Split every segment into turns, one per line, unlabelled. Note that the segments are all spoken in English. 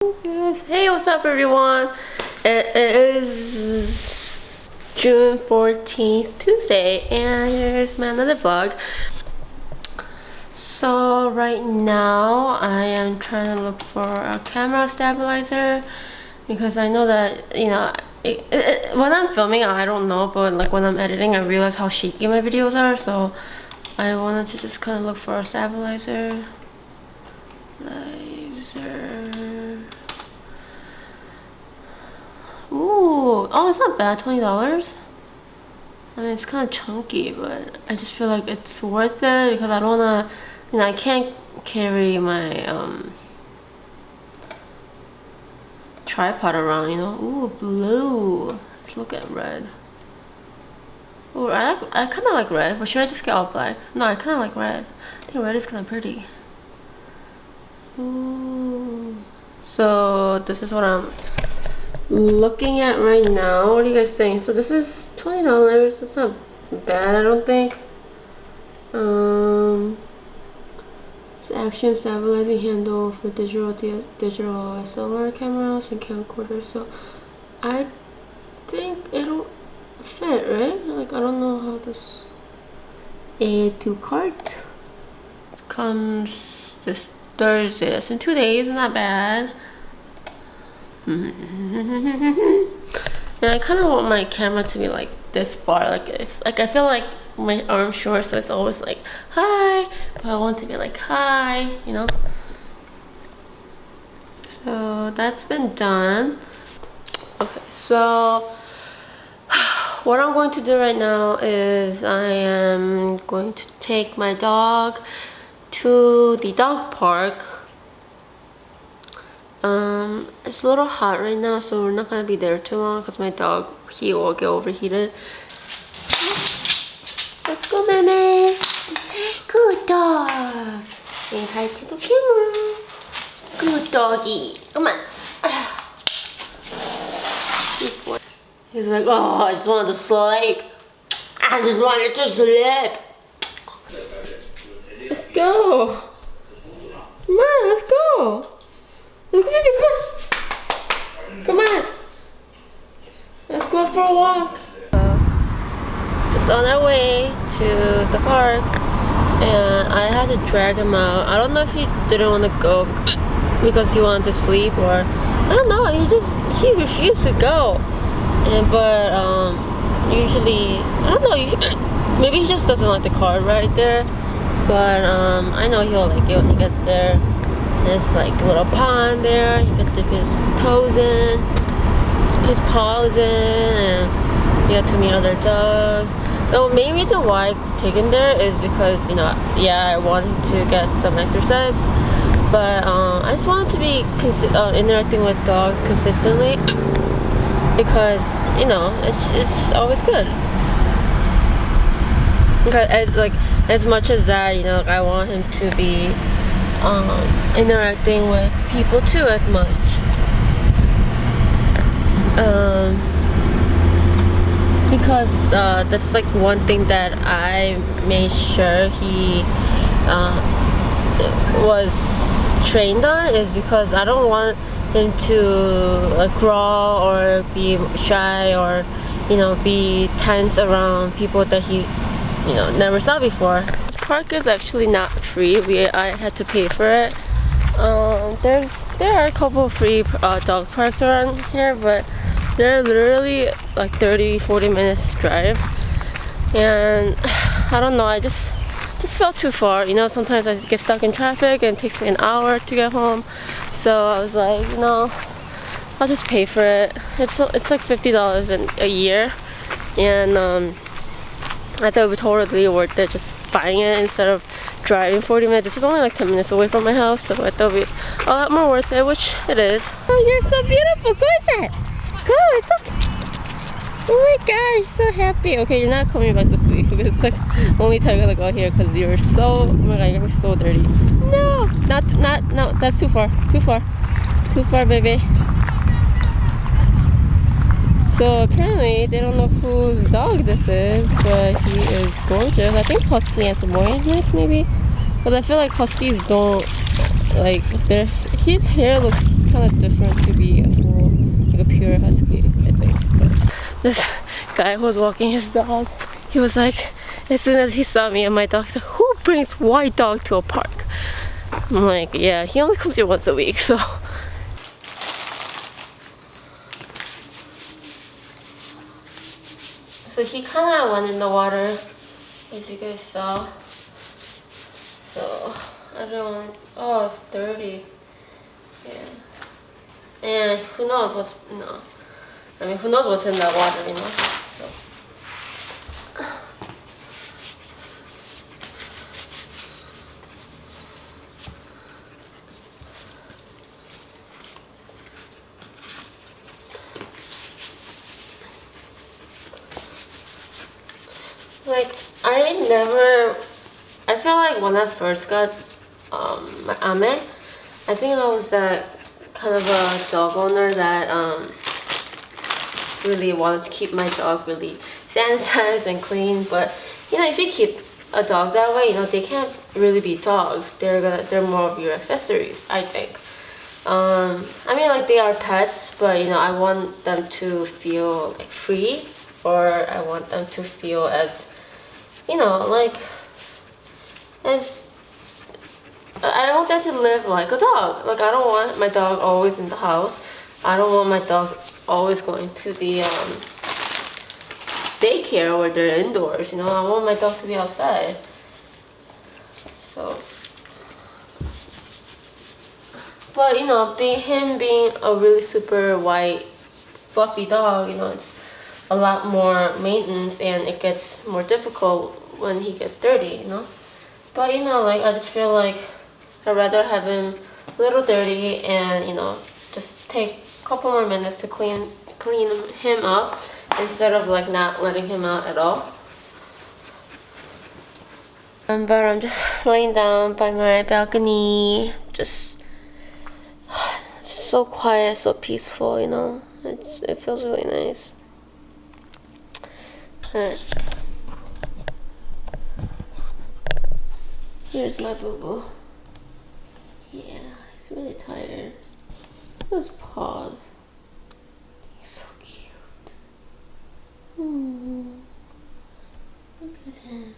Yes. Hey, what's up everyone? It is June 14th, Tuesday, and here's my another vlog. So right now I am trying to look for a camera stabilizer because I know that, you know, when I'm filming I don't know, but like when I'm editing I realize how shaky my videos are, so I wanted to just kind of look for a stabilizer. Ooh, oh, it's not bad, $20. I mean, it's kind of chunky, but I just feel like it's worth it because I don't wanna, you know, I can't carry my tripod around, you know. Ooh, blue. Let's look at red. Oh, I kind of like red, but should I just get all black? No, I kind of like red. I think red is kind of pretty. Ooh. So this is what I'm looking at right now. What do you guys think? So this is $20. That's not bad, I don't think. It's action stabilizing handle for digital SLR cameras and camcorders. So I think it'll fit, right? Like, I don't know how this. Add to cart. Comes this Thursday. That's in 2 days. Not bad. And I kind of want my camera to be like this far. Like, it's like I feel like my arm's short, so it's always like hi, but I want to be like hi, you know. So that's been done. Okay, so what I'm going to do right now is I am going to take my dog to the dog park. It's a little hot right now, so we're not gonna be there too long because my dog, he will get overheated. Let's go, Meme. Good dog. Say hi to the camera. Good doggy. Come on. He's like, oh, I just wanted to sleep. I just wanted to sleep. Let's go. Come on, let's go. Look at me, come on. Let's go for a walk. Just on our way to the park, and I had to drag him out. I don't know if he didn't want to go because he wanted to sleep, or I don't know. He refused to go. But usually I don't know. Maybe he just doesn't like the car right there. But I know he'll like it when he gets there. There's like a little pond there. He can dip his toes in, his paws in, and you get to meet other dogs. The main reason why I take him there is because, you know, yeah, I want him to get some exercise, but I just want him to be interacting with dogs consistently because, you know, it's always good. Because as much as that, you know, I want him to be interacting with people too as much. Because that's like one thing that I made sure he was trained on, is because I don't want him to like crawl or be shy or, you know, be tense around people that he, you know, never saw before. This park is actually not free. I had to pay for it. There are a couple of free dog parks around here, but they're literally like 30-40 minutes drive, and I don't know, I just felt too far, you know. Sometimes I get stuck in traffic and it takes me an hour to get home, so I was like, you know, I'll just pay for it. It's like $50 a year, and I thought it would be totally worth it just buying it instead of driving 40 minutes. This is only like 10 minutes away from my house, so I thought it would be a lot more worth it, which it is. Oh, you're so beautiful. Go inside. Go, it's okay. Oh my god, you're so happy. Okay, you're not coming back this week because it's like only time you're gonna go here because you're so, oh my god, you're so dirty. No, no, that's too far, baby. So apparently they don't know whose dog this is, but he is gorgeous. I think Husky and Samoyed maybe, but I feel like Huskies don't like his hair looks kind of different to be a full, like a pure husky, I think. But this guy who was walking his dog, he was like, as soon as he saw me and my dog, he's like, who brings white dog to a park? I'm like, yeah, he only comes here once a week, so. So he kind of went in the water, as you guys saw. So I don't want. Oh, it's dirty. Yeah. And who knows what's I mean, who knows what's in that water, you know? So. Like, I feel like when I first got my Ahmae, I think I was that kind of a dog owner that really wanted to keep my dog really sanitized and clean. But you know, if you keep a dog that way, you know, they can't really be dogs. They're more of your accessories, I think. I mean, like, they are pets, but you know, I want them to feel like free, or I want them to feel as, you know, like, as I want them to live like a dog. Like, I don't want my dog always in the house. I don't want my dog always going to the daycare where they're indoors, you know. I want my dog to be outside. So, but you know, him being a really super white, fluffy dog, you know, it's a lot more maintenance and it gets more difficult when he gets dirty, you know. But you know, like, I just feel like I'd rather have him a little dirty and, you know, just take a couple more minutes to clean him up instead of like not letting him out at all. But I'm just laying down by my balcony, just so quiet, so peaceful, you know. It feels really nice. Alright. Here's my boo-boo. Yeah, he's really tired. Those paws. He's so cute. Look at him.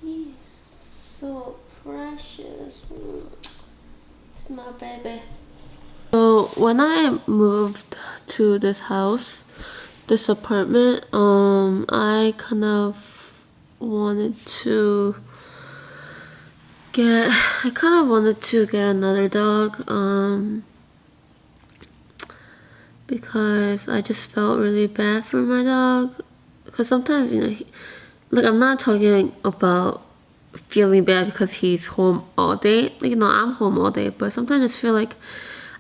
He's so precious. It's my baby. So when I moved to this house, this apartment, I kind of wanted to get another dog, because I just felt really bad for my dog. Because sometimes, you know, like, I'm not talking about feeling bad because he's home all day. Like, you know, I'm home all day, but sometimes I just feel like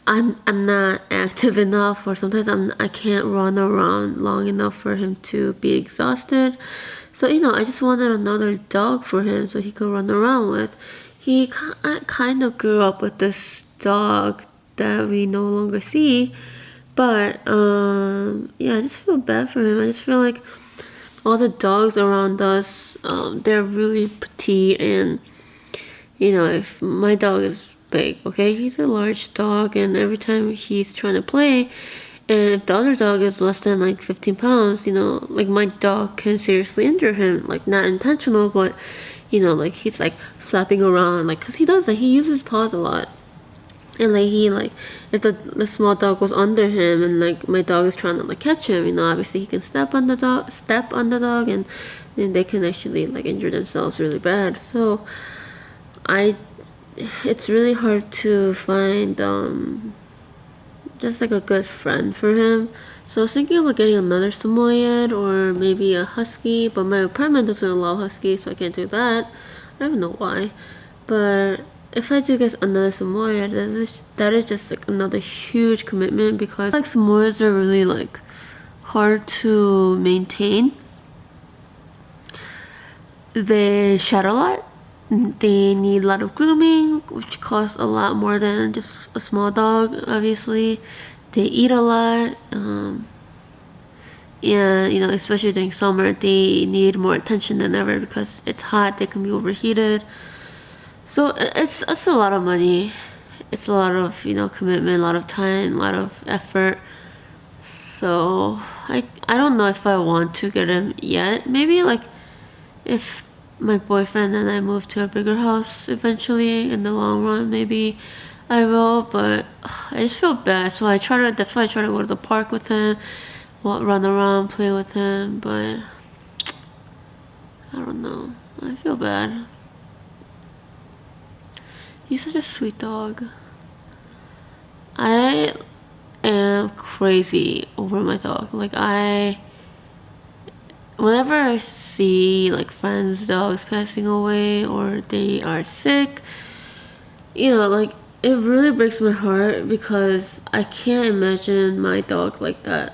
I'm not active enough, or sometimes I can't run around long enough for him to be exhausted. So, you know, I just wanted another dog for him so he could run around with. I kind of grew up with this dog that we no longer see, but yeah, I just feel bad for him. I just feel like all the dogs around us, they're really petite, and you know, if my dog is big, okay, he's a large dog, and every time he's trying to play, and if the other dog is less than like 15 pounds, you know, like, my dog can seriously injure him. Like, not intentional, but you know, like, he's like slapping around, like, cause he does that. He uses his paws a lot, and like if the small dog goes under him, and like my dog is trying to like catch him, you know, obviously he can step on the dog, and they can actually like injure themselves really bad. So it's really hard to find just like a good friend for him. So I was thinking about getting another Samoyed or maybe a husky, but my apartment doesn't allow husky, so I can't do that. I don't even know why. But if I do get another Samoyed, that is just like another huge commitment, because like Samoyeds are really like hard to maintain. They shed a lot. They need a lot of grooming, which costs a lot more than just a small dog, obviously. They eat a lot. Yeah, you know, especially during summer, they need more attention than ever because it's hot, they can be overheated. So it's a lot of money. it's a lot of, commitment, a lot of time, a lot of effort. So I don't know if I want to get him yet. Maybe like if my boyfriend and I move to a bigger house eventually in the long run, maybe I will. But I just feel bad, so that's why I try to go to the park with him, run around, play with him. But I don't know, I feel bad. He's such a sweet dog. I am crazy over my dog. Like whenever I see like friends' dogs passing away or they are sick, like it really breaks my heart because I can't imagine my dog like that.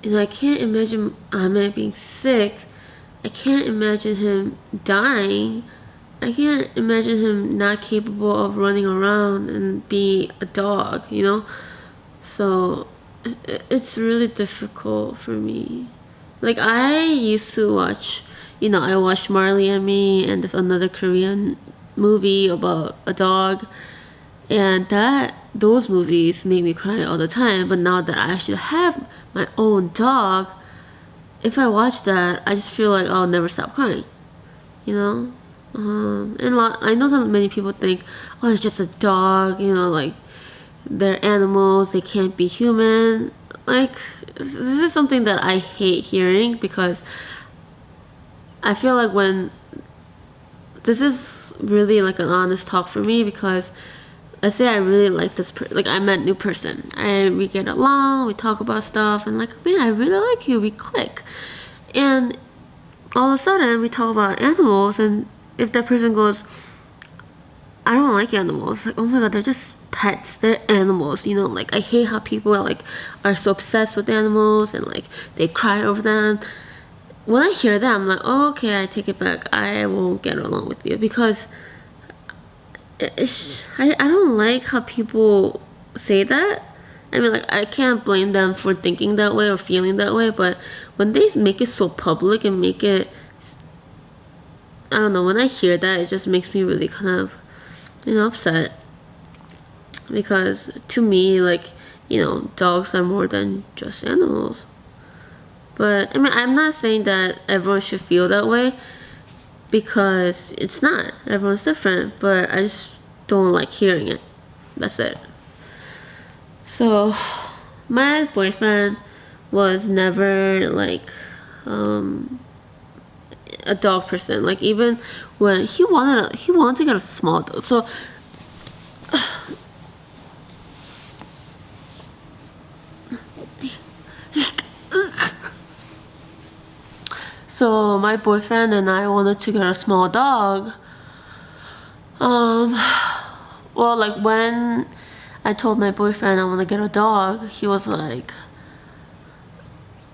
And I can't imagine Ahmae being sick. I can't imagine him dying. I can't imagine him not capable of running around and be a dog, So it's really difficult for me. Like I used to watch, I watched Marley and Me and this another Korean movie about a dog, and those movies make me cry all the time. But now that I actually have my own dog, if I watch that, I just feel like I'll never stop crying, and I know that many people think, oh, it's just a dog, like they're animals, they can't be human. Like this is something that I hate hearing because I feel like when this is really like an honest talk for me, because let's say I really like this like I met a new person, we get along, we talk about stuff, and like, man, I really like you, we click, and all of a sudden we talk about animals, and if that person goes, I don't like animals, like, oh my god, they're just pets, they're animals, like I hate how people are so obsessed with animals and like they cry over them. When I hear that, I'm like, oh, okay, I take it back, I won't get along with you, because I don't like how people say that. I mean, like, I can't blame them for thinking that way or feeling that way, but when they make it so public and make it, I don't know, when I hear that, it just makes me really kind of, upset. Because to me, like, dogs are more than just animals. But, I mean, I'm not saying that everyone should feel that way, because it's not. Everyone's different, but I just don't like hearing it. That's it. So, my boyfriend was never like a dog person. Like even when he wanted to get a small dog. So my boyfriend and I wanted to get a small dog. Well, like when I told my boyfriend I want to get a dog, he was like,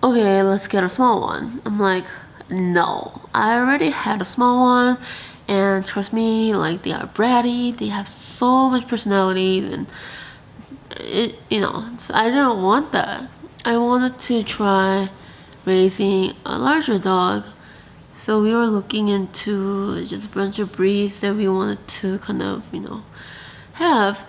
okay, let's get a small one. I'm like, no, I already had a small one, and trust me, like they are bratty, they have so much personality, and so I didn't want that. I wanted to try raising a larger dog. So we were looking into just a bunch of breeds that we wanted to kind of, have.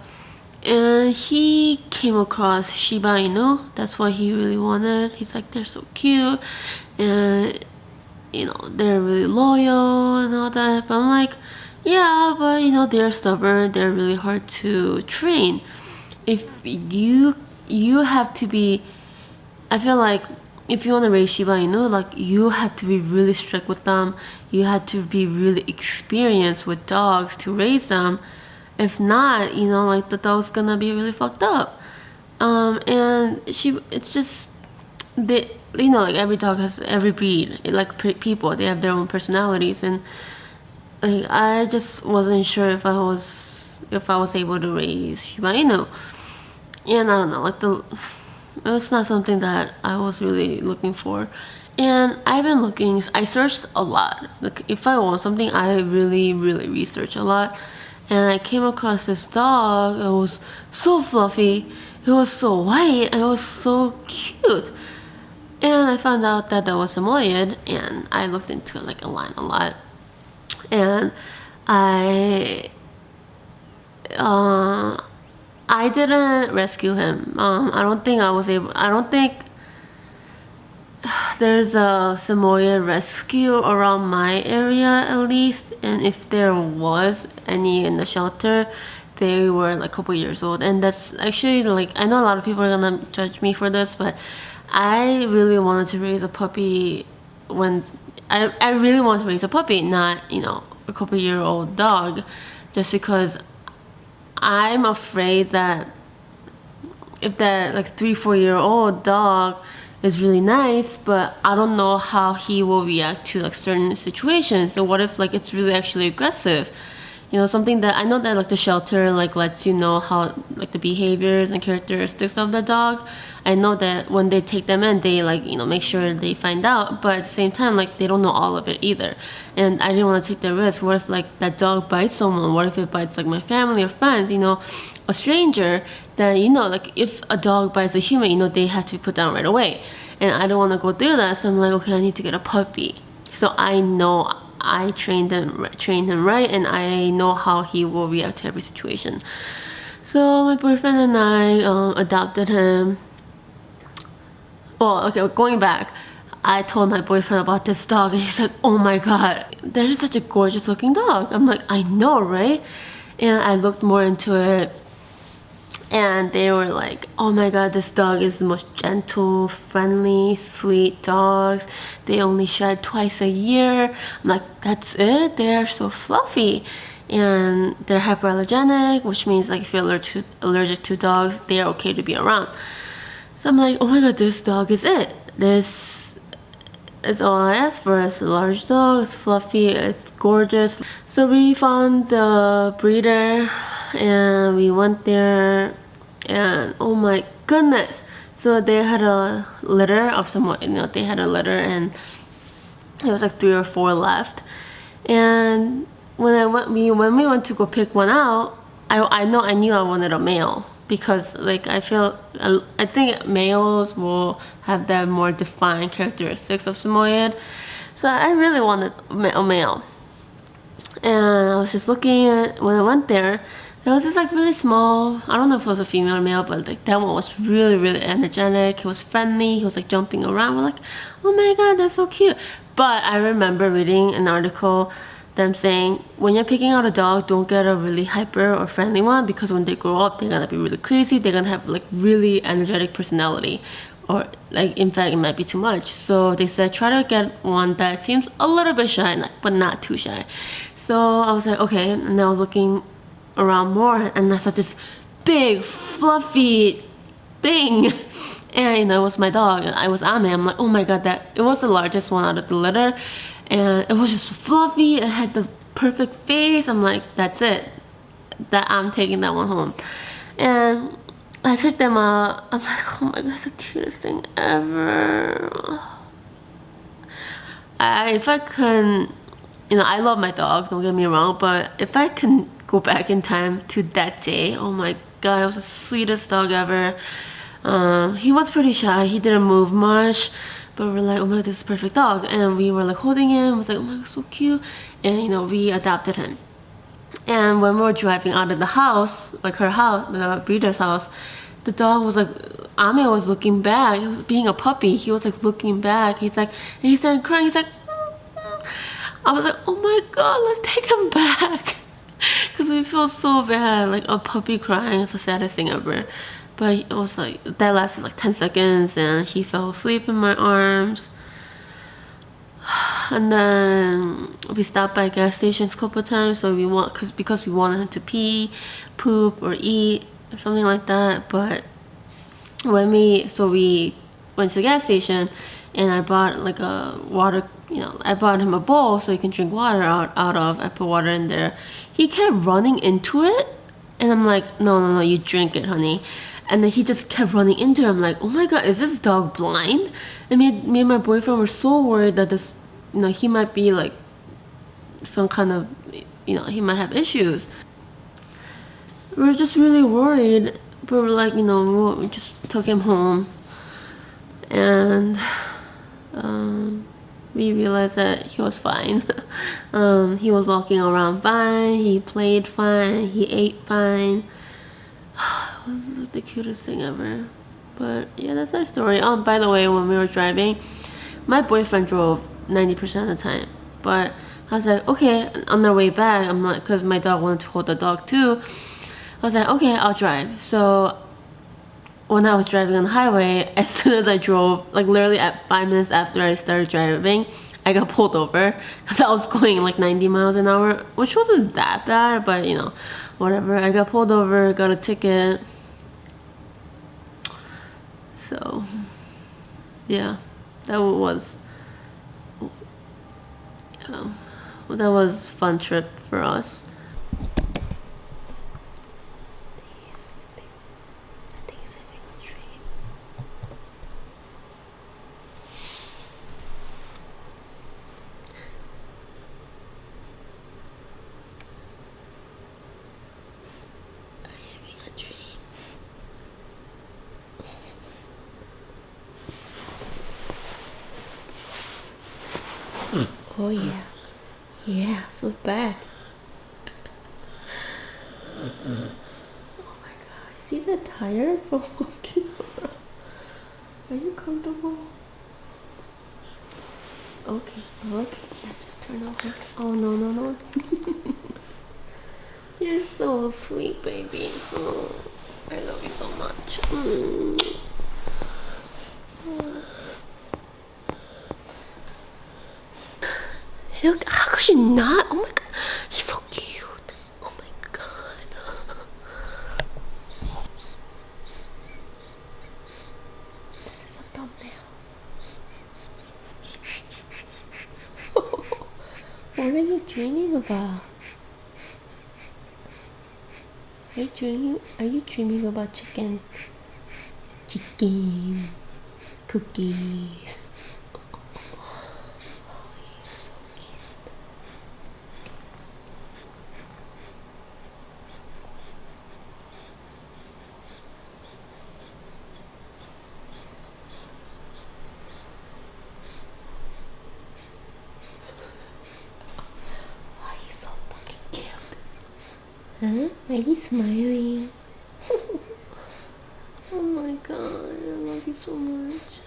And he came across Shiba Inu. That's what he really wanted. He's like, they're so cute, and they're really loyal and all that. But I'm like, yeah, but they're stubborn, they're really hard to train. If you have to be, I feel like if you want to raise Shiba Inu, like you have to be really strict with them. You have to be really experienced with dogs to raise them. If not, like the dog's gonna be really fucked up. And it's just they, like every dog has, every breed, like people, they have their own personalities, and like I just wasn't sure if I was able to raise Shiba Inu. And I don't know, like it was not something that I was really looking for. And I've been looking, I searched a lot. Like if I want something, I really, really research a lot. And I came across this dog. It was so fluffy, it was so white, and it was so cute. And I found out that was Samoyed, and I looked into like a lot. And I I didn't rescue him. I don't think I was able. I don't think there's a Samoyed rescue around my area at least. And if there was any in the shelter, they were like a couple years old. And that's actually like, I know a lot of people are gonna judge me for this, but I really wanted to raise a puppy when I really wanted to raise a puppy, not, you know, a couple-year-old dog, just because I'm afraid that if that like 3-4-year-old dog is really nice, but I don't know how he will react to like certain situations. So what if like it's really actually aggressive? You know, something that I know that like the shelter like lets you know how like the behaviors and characteristics of the dog. I know that when they take them in, they like, you know, make sure they find out, but at the same time like they don't know all of it either. And I didn't want to take the risk. What if like that dog bites someone? What if it bites like my family or friends, you know, a stranger? Then, you know, like if a dog bites a human, you know, they have to be put down right away. And I don't want to go through that, so I'm like, okay, I need to get a puppy. So I know I trained him right, and I know how he will react to every situation. So my boyfriend and I adopted him. Well, okay, going back, I told my boyfriend about this dog, and he's like, oh my god, that is such a gorgeous looking dog. I'm like, I know, right? And I looked more into it, and they were like, oh my god, this dog is the most gentle, friendly, sweet dogs. They only shed twice a year. I'm like, that's it? They're so fluffy. And they're hypoallergenic, which means like if you're allergic to dogs, they're okay to be around. So I'm like, oh my god, this dog is it. This is all I asked for. It's a large dog, it's fluffy, it's gorgeous. So we found the breeder, and we went there, and oh my goodness. So they had a litter of someone, you know, they had a litter, and there was like 3 or 4 left. And when we went to go pick one out, I knew I wanted a male, because like I think males will have that more defined characteristics of Samoyed. So I really wanted a male. And I was just looking at, when I went there was this like really small, I don't know if it was a female or male, but like that one was really, really energetic. He was friendly, he was like jumping around. We're like, oh my god, that's so cute. But I remember reading an article, them saying, when you're picking out a dog, don't get a really hyper or friendly one, because when they grow up, they're gonna be really crazy, they're gonna have like really energetic personality, or like in fact it might be too much. So they said try to get one that seems a little bit shy, like, but not too shy. So I was like, okay, and I was looking around more, and I saw this big fluffy thing, and you know, it was my dog. I was Ahmae. I'm like, oh my god, that it was the largest one out of the litter, and it was just fluffy. It had the perfect face. I'm like, that's it, that I'm taking that one home. And I picked them up. I'm like, oh my god, it's the cutest thing ever. If I can, you know, I love my dog, don't get me wrong, but if I can go back in time to that day, oh my god, it was the sweetest dog ever. He was pretty shy, he didn't move much, but we were like, oh my god, this is a perfect dog. And we were like holding him, I was like, oh my god, so cute. And you know, we adopted him. And when we were driving out of the house, like her house, the breeder's house, the dog was like, Ahmae was looking back. He was being a puppy, he was like looking back. He's like, and he started crying. He's like, I was like, oh my god, let's take him back. Because we feel so bad, like a puppy crying, it's the saddest thing ever. But it was like, that lasted like 10 seconds, and he fell asleep in my arms. And then we stopped by gas stations a couple of times, so because we wanted him to pee, poop, or eat, or something like that. But when we went to the gas station, and I bought like a water, you know, I bought him a bowl so he can drink water out of. I put water in there. He kept running into it, and I'm like, no, you drink it, honey. And then he just kept running into it. I'm like, oh my god, is this dog blind? And me and my boyfriend were so worried that this, you know, he might be like some kind of, you know, he might have issues. We were just really worried, but we're like, you know, we just took him home, and we realized that he was fine. He was walking around fine, he played fine, he ate fine. It the cutest thing ever. But yeah, that's our story. By the way, when we were driving, my boyfriend drove 90% of the time. But I was like, okay, on the way back, I'm like, because my dog wanted to hold the dog too. I was like, okay, I'll drive. So when I was driving on the highway, as soon as I drove, like literally at 5 minutes after I started driving, I got pulled over because I was going like 90 miles an hour, which wasn't that bad, but you know, whatever. I got pulled over, got a ticket. So yeah, that was a fun trip for us. Oh yeah. Yeah, flip back. Oh my god, is he that tired from walking around? Are you comfortable? Okay, okay, yeah, just turn over. Oh no, no, no. You're so sweet, baby. Oh, I love you so much. Look, how could you not? Oh my god, he's so cute. Oh my god. This is a thumbnail. What are you dreaming about? Are you dreaming about chicken? Chicken cookies. Oh, he's so cute. Oh, he's so fucking cute. Huh? Are you smiling? Oh my god, I love you so much.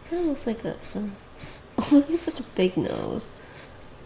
He kind of looks like oh, he has such a big nose.